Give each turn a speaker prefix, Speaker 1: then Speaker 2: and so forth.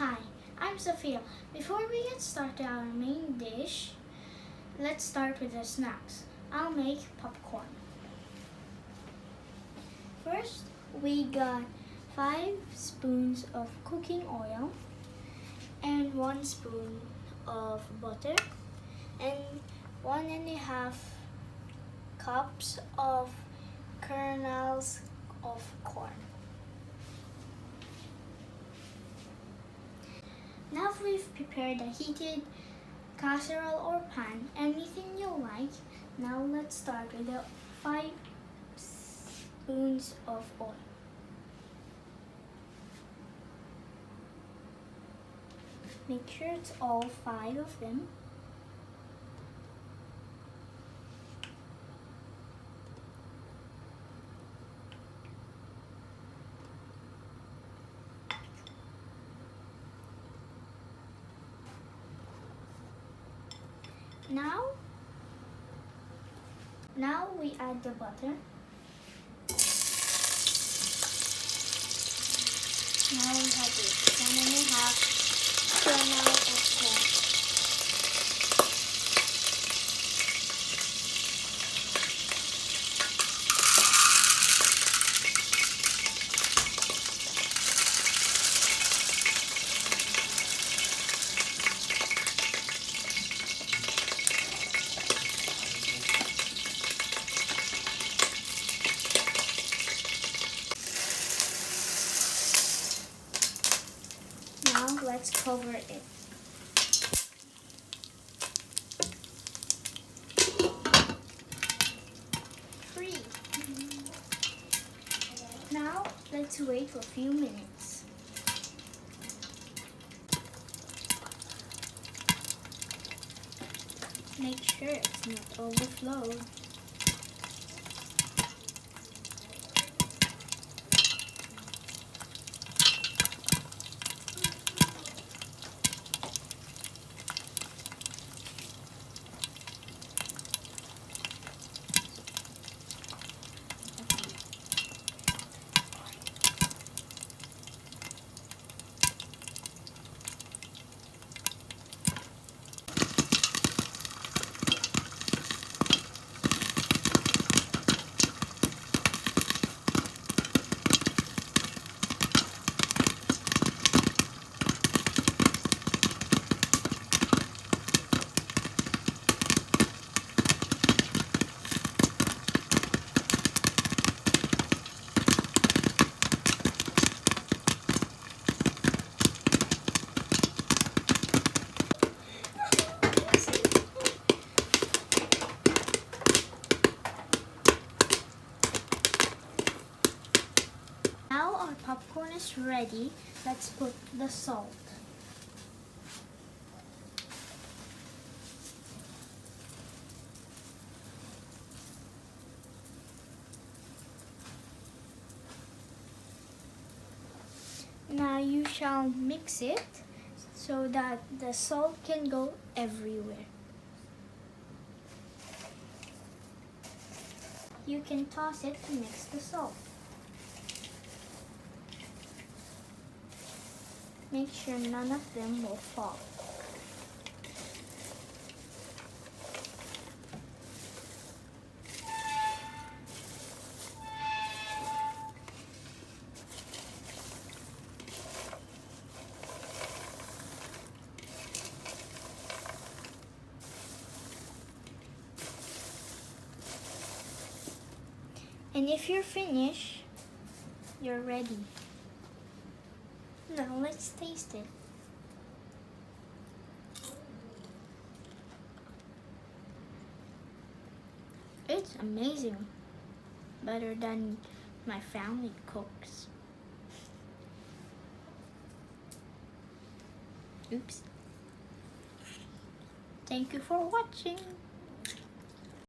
Speaker 1: Hi, I'm Sophia. Before we get started our main dish, let's start with the snacks. I'll make popcorn. First, we got 5 spoons of cooking oil and 1 spoon of butter and 1.5 cups of kernels of corn. Now we've prepared a heated casserole or pan, anything you like. Now let's start with the 5 spoons of oil. Make sure it's all 5 of them. Now we add the butter. Now we have this 1.5 kernel of corn. Now let's cover it. Free. Now let's wait for a few minutes. Make sure it's not overflowed. Now our popcorn is ready. Let's put the salt. Now you shall mix it so that the salt can go everywhere. You can toss it to mix the salt. Make sure none of them will fall. And if you're finished, you're ready. Now let's taste it. It's amazing. Better than my family cooks. Oops. Thank you for watching.